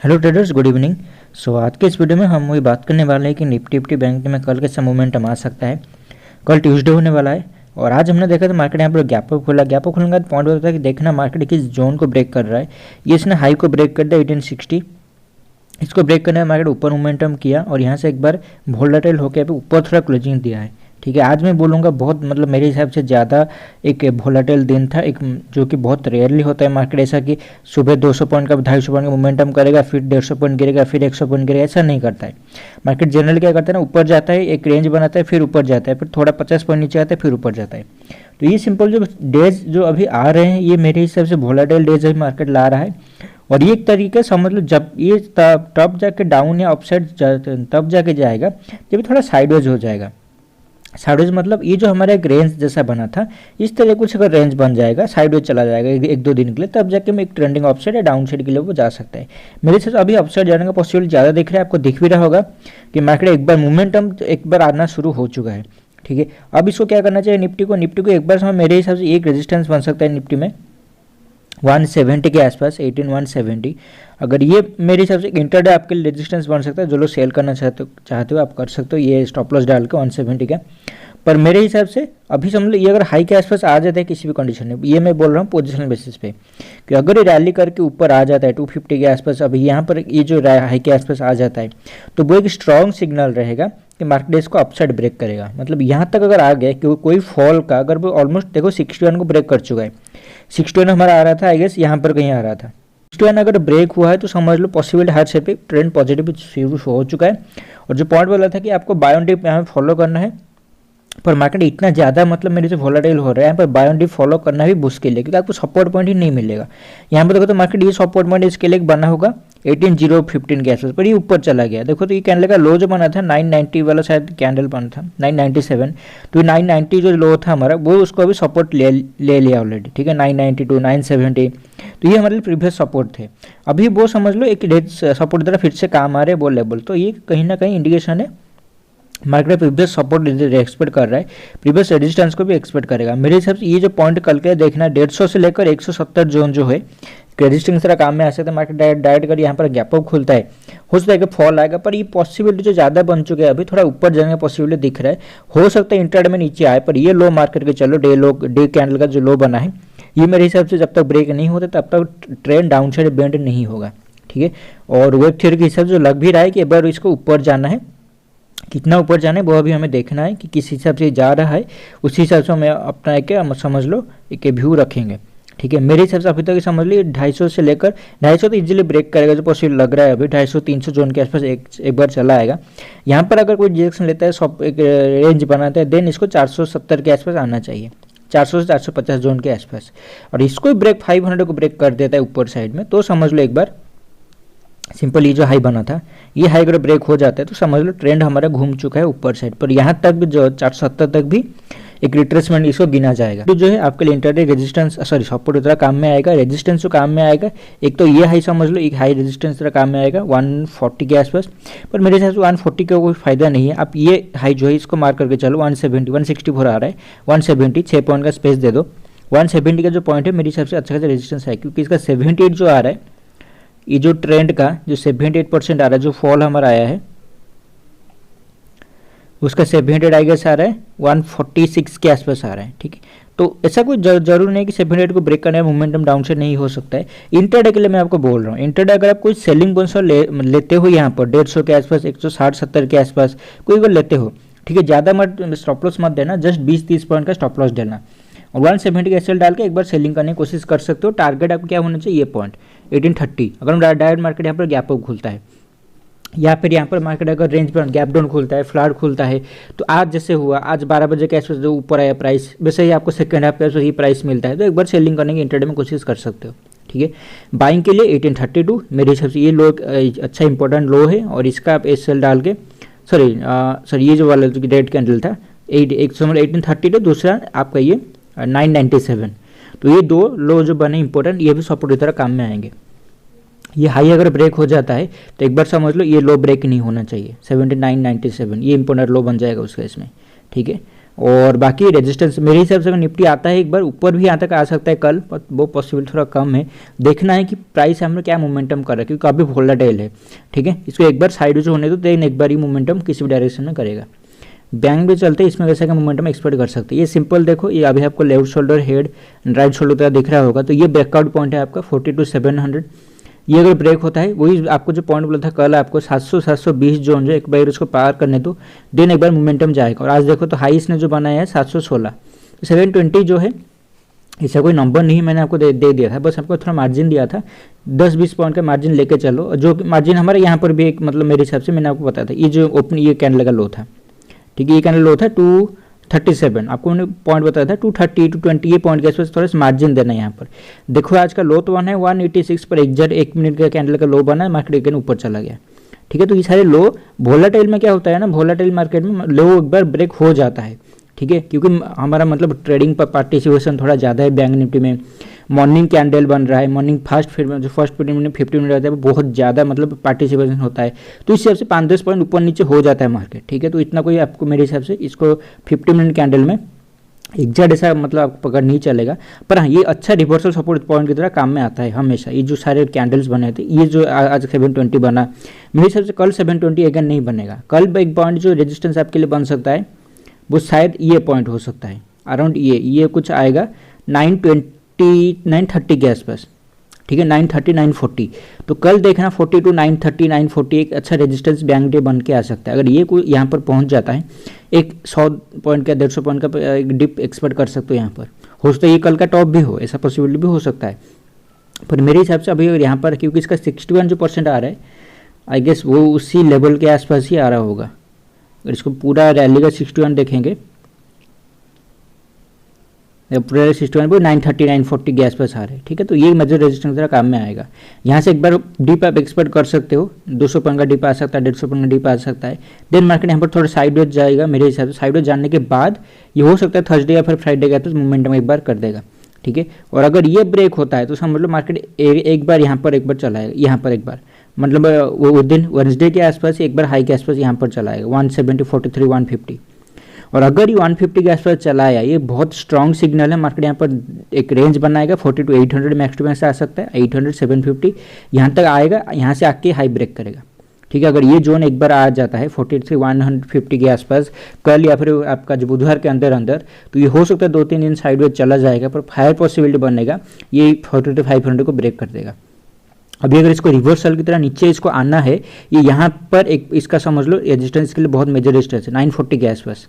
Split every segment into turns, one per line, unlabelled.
Hello traders, good evening. आज के इस वीडियो में हम वही बात करने वाले हैं कि निफ्टी बैंक में कल कैसा मोमेंटम आ सकता है। कल ट्यूसडे होने वाला है और आज हमने देखा था मार्केट यहाँ पर गैप अप खोला। गैप अप खोलने का पॉइंट होता है कि देखना मार्केट किस जोन को ब्रेक कर रहा है। ये इसने हाई को ब्रेक कर दिया 1860। इसको ब्रेक करने में मार्केट ऊपर मोमेंटम किया और यहाँ से एक बार वोलेटाइल होकर ऊपर थोड़ा क्लोजिंग दिया है। ठीक है, आज मैं बोलूँगा बहुत मेरे हिसाब से ज़्यादा एक वोलेटाइल दिन था, एक जो कि बहुत रेयरली होता है मार्केट ऐसा कि सुबह 200 पॉइंट का 250 पॉइंट का मोमेंटम करेगा, फिर 150 पॉइंट गिरेगा, फिर 100 पॉइंट गिरेगा, ऐसा नहीं करता है मार्केट। जनरली क्या करता है ना, ऊपर जाता है, एक रेंज बनाता है, फिर ऊपर जाता है, फिर थोड़ा 50 पॉइंट नीचे आता है, फिर ऊपर जाता है। तो ये सिंपल जो डेज जो अभी आ रहे हैं, ये मेरे हिसाब से वोलेटाइल डेज अभी मार्केट ला रहा है। और ये एक तरीके से समझ लो, जब ये तब जाके डाउन या अपसाइड तब जाके जाएगा जब थोड़ा साइडवेज हो जाएगा। साइडवेज मतलब ये जो हमारा एक रेंज जैसा बना था, इस तरह कुछ अगर रेंज बन जाएगा, साइडवेज चला जाएगा एक दो दिन के लिए, तब जाके मैं एक ट्रेंडिंग अपसाइड या डाउन साइड के लिए वो जा सकता है। मेरे से अभी अपसाइड जाने का पॉसिबिलिटी ज़्यादा दिख रहा है। आपको दिख भी रहा होगा कि मार्केट एक बार मोमेंटम एक बार आना शुरू हो चुका है। ठीक है, अब इसको क्या करना चाहिए, निफ्टी को एक बार समय मेरे हिसाब से एक रेजिस्टेंस बन सकता है निफ्टी में 170 के आसपास, 18170। अगर ये मेरे हिसाब से इंटरडे आपके लिए रेजिस्टेंस बन सकता है। जो लोग सेल करना चाहते हो आप कर सकते हो, ये स्टॉप लॉस डाल के 170 का। पर मेरे हिसाब से अभी समझ लो, ये अगर हाई के आसपास आ जाता है किसी भी कंडीशन में, ये मैं बोल रहा हूँ पोजिशनल बेसिस पे, कि अगर ये रैली करके ऊपर आ जाता है 250 के आसपास, अभी यहाँ पर ये जो हाई के आसपास आ जाता है, तो वो एक स्ट्रॉन्ग सिग्नल रहेगा कि मार्केट इसको अपसाइड ब्रेक करेगा। मतलब यहाँ तक अगर आ गया कि कोई फॉल का, अगर वो ऑलमोस्ट देखो 61 को ब्रेक कर चुका है। 61 हमारा आ रहा था, आई गेस यहाँ पर कहीं आ रहा था। 61 अगर ब्रेक हुआ है तो समझ लो पॉसिबिलिटी हर साइड पे ट्रेंड पॉजिटिव शुरू हो चुका है। और जो पॉइंट बोला था कि आपको बाय ऑन डिप यहाँ फॉलो करना है, पर मार्केट इतना ज़्यादा मेरे से वोलेटाइल हो रहा है, यहाँ पर बाय ऑन डिप फॉलो करना भी मुश्किल है, क्योंकि आपको सपोर्ट पॉइंट ही नहीं मिलेगा। यहाँ पर देखो तो मार्केट ये सपोर्ट पॉइंट इसके लिए बना होगा 18015 के आसपास, पर ये ऊपर चला गया। देखो तो ये कैंडल का लो जो बना था 990 वाला शायद कैंडल बना था 997, तो 990 जो लो था हमारा, वो उसको अभी सपोर्ट ले लिया ऑलरेडी। ठीक है, 992 970, तो ये हमारे प्रीवियस सपोर्ट थे। अभी वो समझ लो एक सपोर्ट तरह फिर से काम आ रहे हैं वो लेवल, तो ये कहीं ना कहीं इंडिकेशन है मार्केट प्रीवियस सपोर्ट एक्सपेक्ट कर रहा है, प्रीवियस रेजिस्टेंस को भी एक्सपेक्ट करेगा। मेरे हिसाब से ये जो पॉइंट कल के देखना 150 से लेकर 170 जोन जो है रेजिस्टेंस तरह काम में आ सकता है। मार्केट डायरेक्ट अगर यहाँ पर गैप अप खुलता है, हो सकता है कि फॉल आएगा, पर ये पॉसिबिलिटी जो ज़्यादा बन चुके हैं, अभी थोड़ा ऊपर जाने का पॉसिबिलिटी दिख रहा है। हो सकता है इंट्राडे में नीचे आए, पर ये लो मार्केट के चलो डे कैंडल का जो लो बना है, ये मेरे हिसाब से जब तक ब्रेक नहीं होता तब तक ट्रेंड डाउन साइड बेंड नहीं होगा। ठीक है, और वेब थ्योरी के हिसाब से लग भी रहा है कि एक बार इसको ऊपर जाना है। कितना ऊपर जाना है वो अभी हमें देखना है कि किस हिसाब से जा रहा है, उसी हिसाब से हमें अपना एक समझ लो एक व्यू रखेंगे। ठीक है, मेरे हिसाब से अभी तक समझ लीजिए 250 से लेकर 250 तो इजीली ब्रेक करेगा, जो पॉसिबल लग रहा है अभी 250-300 जोन के आसपास एक बार चला आएगा। यहाँ पर अगर कोई रिजेक्शन लेता है, एक रेंज बनाता है, देन इसको 470 के आसपास आना चाहिए, 400 से 450 जोन के आसपास। और इसको ब्रेक 500 को ब्रेक कर देता है ऊपर साइड में, तो समझ लो एक बार सिंपल ये जो हाई बना था, ये हाई अगर ब्रेक हो जाता है तो समझ लो ट्रेंड हमारा घूम चुका है ऊपर साइड पर। यहाँ तक भी जो 470 तक भी एक रिट्रेसमेंट इसको गिना जाएगा। तो जो है आपके लिए इंटरडे रेजिस्टेंस सपोर्ट तरह काम में आएगा, रेजिस्टेंस जो काम में आएगा। एक तो ये हाई समझ लो, एक हाई रेजिस्टेंस तरह काम में आएगा 140 के आसपास, पर मेरे हिसाब से 140 का कोई फायदा नहीं है। आप ये हाई जो है इसको मार्क करके चलो 170 164 आ रहा है, 170 6 पॉइंट का स्पेस दे दो। 170 का जो पॉइंट है मेरे हिसाब से अच्छा खासा रेजिस्टेंस है, क्योंकि इसका 78 जो आ रहा है, ये जो ट्रेंड का जो 78% आ रहा है, जो फॉल हमारा आया है उसका 78 आई गेस आ रहा है 146 के आसपास आ रहा है। ठीक है, तो ऐसा कोई जरूर नहीं कि 78 को ब्रेक करने में मोमेंटम डाउन से नहीं हो सकता है। इंटरडे के लिए मैं आपको बोल रहा हूँ, इंटरडे अगर आप कोई सेलिंग पोजीशन लेते हो यहाँ पर 150 के आसपास, 160-70 के आसपास कोई अगर लेते हो, ठीक है, ज़्यादा मत स्टॉप लॉस मत देना, जस्ट 20-30 पॉइंट का स्टॉप लॉस देना और 170 का एसएल डाल के एक बार सेलिंग करने की कोशिश कर सकते हो। टारगेट आपको क्या होना चाहिए, ये पॉइंट 1830। अगर हम डायरेक्ट मार्केट यहाँ पर गैप अप खुलता है, या फिर यहाँ पर मार्केट अगर रेंज पर गैप डाउन खुलता है, फ्लैट खुलता है, तो आज जैसे हुआ, आज 12 बजे के आसपास जो ऊपर आया प्राइस, वैसे ही आपको सेकंड हाफ के आसपास ही प्राइस मिलता है, तो एक बार सेलिंग करने की इंटरडे में कोशिश कर सकते हो। ठीक है, बाइंग के लिए 1832 मेरे हिसाब से ये लो अच्छा इंपॉर्टेंट लो है, और इसका आप एसएल डाल के सॉरी ये जो वाला जो रेड कैंडल था 1832, दूसरा आपका ये 997, तो ये दो लो जो बने इंपॉर्टेंट, ये भी सपोर्ट की तरह काम में आएंगे। ये हाई अगर ब्रेक हो जाता है तो एक बार समझ लो ये लो ब्रेक नहीं होना चाहिए 7997, ये इंपॉर्टेंट लो बन जाएगा उसका इसमें। ठीक है, और बाकी रेजिस्टेंस मेरे हिसाब से अगर निफ्टी आता है एक बार ऊपर भी यहाँ तक आ सकता है कल, पर वो पॉसिबल थोड़ा कम है। देखना है कि प्राइस हमें क्या मोमेंटम कर रहा है, क्योंकि काफ़ी वोलेटाइल है। ठीक है, इसको एक बार साइड होने दो, देन एक बार ही मोमेंटम किसी भी डायरेक्शन में करेगा। बैंक भी चलते हैं, इसमें वैसे का मोमेंटम एक्सपेक्ट कर सकते हैं। ये सिंपल देखो, ये अभी आपको left shoulder head right shoulder तरह दिख रहा होगा, तो ये ब्रेकआउट पॉइंट है आपका 42,700। ये अगर ब्रेक होता है, वही आपको जो पॉइंट बोला था कल आपको 700-720 जोन जो एक बार उसको पार करने दो, देन एक बार मोमेंटम जाएगा। और आज देखो तो हाई इसने जो बनाया है 716, 720 जो है इसका कोई नंबर नहीं, मैंने आपको दे दिया था, बस आपको थोड़ा मार्जिन दिया था, 10-20 पॉइंट का मार्जिन लेके चलो। जो मार्जिन हमारे यहाँ पर भी एक मतलब मेरे हिसाब से मैंने आपको बताया था, ये जो ओपन ये कैंडल का लो था, ठीक है, ये कैंडल लो था 237, आपको मैंने पॉइंट बताया था 230 220, ये पॉइंट के आसपास थोड़ा सा मार्जिन देना है यहाँ पर। देखो आज का लो तो वन है 186 पर, एग्जैक्ट 1 मिनट का कैंडल का लो बना है, मार्केट एक ऊपर चला गया। ठीक है, तो ये सारे लो वोलेटाइल में क्या होता है ना, वोलेटाइल मार्केट में लो एक बार ब्रेक हो जाता है। ठीक है, क्योंकि हमारा मतलब ट्रेडिंग पर पार्टिसिपेशन थोड़ा ज़्यादा है बैंक निफ्टी में, मॉर्निंग कैंडल बन रहा है, मॉर्निंग जो फर्स्ट 50 मिनट 50 मिनट रहता है वो बहुत ज़्यादा मतलब पार्टिसिपेशन होता है, तो इस हिसाब से 5-10 पॉइंट ऊपर नीचे हो जाता है मार्केट। ठीक है, तो इतना कोई आपको मेरे हिसाब से इसको 50 मिनट कैंडल में एग्जैक्ट ऐसा मतलब आपको पकड़ नहीं चलेगा। पर हाँ, ये अच्छा रिवर्सल सपोर्ट पॉइंट की तरह काम में आता है हमेशा। ये जो सारे कैंडल्स बने थे, ये जो आज 720 बना, मेरे हिसाब से कल 720 अगेन नहीं बनेगा। कल एक पॉइंट जो रेजिस्टेंस आपके लिए बन सकता है वो शायद ये पॉइंट हो सकता है, अराउंड ये कुछ आएगा 930 के आसपास। ठीक है, 930 940, तो कल देखना 42 930 940 एक अच्छा रेजिस्टेंस बैंक डे बन के आ सकता है। अगर ये कोई यहाँ पर पहुँच जाता है, एक 100 पॉइंट का 150 पॉइंट का एक डिप एक्सपेक्ट कर सकते हो यहाँ पर, हो सकता है ये कल का टॉप भी हो, ऐसा पॉसिबिलिटी भी हो सकता है। पर मेरे हिसाब से अभी यहाँ पर क्योंकि इसका 61 जो % आ रहा है, आई गेस वो उसी लेवल के आसपास ही आ रहा होगा। अगर इसको पूरा रैली का 61 देखेंगे, पूरा 61 पर 930 940 के आसपास आ रहे हैं। ठीक है, तो ये मेजर रेजिस्टेंस तरह काम में आएगा। यहाँ से एक बार डीप आप एक्सपेक्ट कर सकते हो, 200 पॉइंट का डीप आ सकता है, 150 पॉइंट का डीप आ सकता है। देन मार्केट यहाँ पर थोड़ा साइडवेज जाएगा मेरे हिसाब से, साइडवेज जाने के बाद ये हो सकता है थर्सडे या फिर फ्राइडे के आसपास मोमेंटम एक बार कर देगा। ठीक है, और अगर ये ब्रेक होता है तो समझ लो मार्केट एक बार यहाँ पर एक बार चलाएगा, यहाँ पर एक बार मतलब वो दिन वेडनेसडे के आसपास एक बार हाई के आसपास यहाँ पर चलाएगा 170 43 150। और अगर ये 150 के आसपास चला आया, ये बहुत स्ट्रॉन्ग सिग्नल है। मार्केट यहाँ पर एक रेंज बनाएगा 40 to 800 मैक्स टू मैक्स आ सकता है, 800 750 यहाँ तक आएगा, यहाँ से आके हाई ब्रेक करेगा। ठीक है, अगर ये जोन एक बार आ जाता है 43 150 के आसपास कल या फिर आपका जो बुधवार के अंदर तो ये हो सकता है 2-3 दिन साइडवेज चला जाएगा, पर हायर पॉसिबिलिटी बनेगा ये 40 to 500 को ब्रेक कर देगा। अभी अगर इसको रिवर्सल की तरह नीचे इसको आना है, ये यहाँ पर एक इसका समझ लो रेजिस्टेंस के लिए बहुत मेजर रेजिस्टेंस है 940 के आसपास।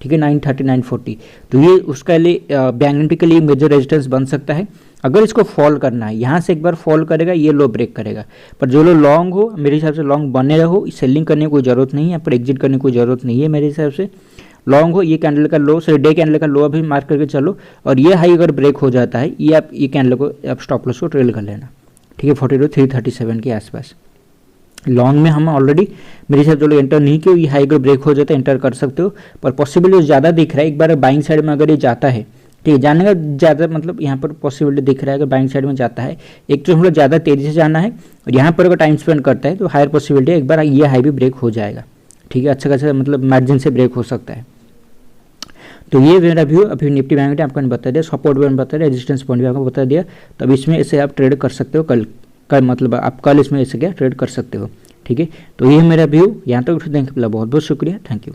ठीक है, 930 940, तो ये उसके लिए बैंक निफ्टी के लिए मेजर रेजिस्टेंस बन सकता है। अगर इसको फॉल करना है, यहाँ से एक बार फॉल करेगा, ये लो ब्रेक करेगा। पर जो लोग लॉन्ग हो, मेरे हिसाब से लॉन्ग बने रहो, सेलिंग करने की कोई ज़रूरत नहीं है, यहाँ पर एग्जिट करने की कोई ज़रूरत नहीं है मेरे हिसाब से। लॉन्ग हो, ये कैंडल का लो डे कैंडल का लो अभी मार्क करके चलो, और ये हाई अगर ब्रेक हो जाता है, ये आप ये कैंडल को आप स्टॉप लॉस को ट्रेल कर लेना। ठीक है, 42 337 के आसपास। लॉन्ग में हम ऑलरेडी मेरे हिसाब से जो एंटर नहीं किया, ये हाई अगर ब्रेक हो जाता है एंटर कर सकते हो, पर पॉसिबिलिटी ज़्यादा दिख रहा है। एक बार बाइंग साइड में अगर ये जाता है, ठीक है, जाने का ज़्यादा मतलब यहाँ पर पॉसिबिलिटी दिख रहा है। अगर बाइंग साइड में जाता है, एक तो हम लोग ज़्यादा तेज़ी से जाना है, और यहाँ पर अगर टाइम स्पेंड करता है तो हायर पॉसिबिलिटी एक बार ये हाई भी ब्रेक हो जाएगा। ठीक है, अच्छा खासा मतलब मार्जिन से ब्रेक हो सकता है। तो ये मेरा व्यू अभी निफ्टी बैंक ने आपको बता दिया, सपोर्ट भी बता दिया, रेजिस्टेंस पॉइंट भी आपको बता दिया। तो अब इसमें ऐसे आप ट्रेड कर सकते हो, कल मतलब आप कल इसमें ऐसे क्या ट्रेड कर सकते हो। ठीक है, तो ये मेरा व्यू, यहाँ तक देखने के लिए बहुत बहुत शुक्रिया, थैंक यू।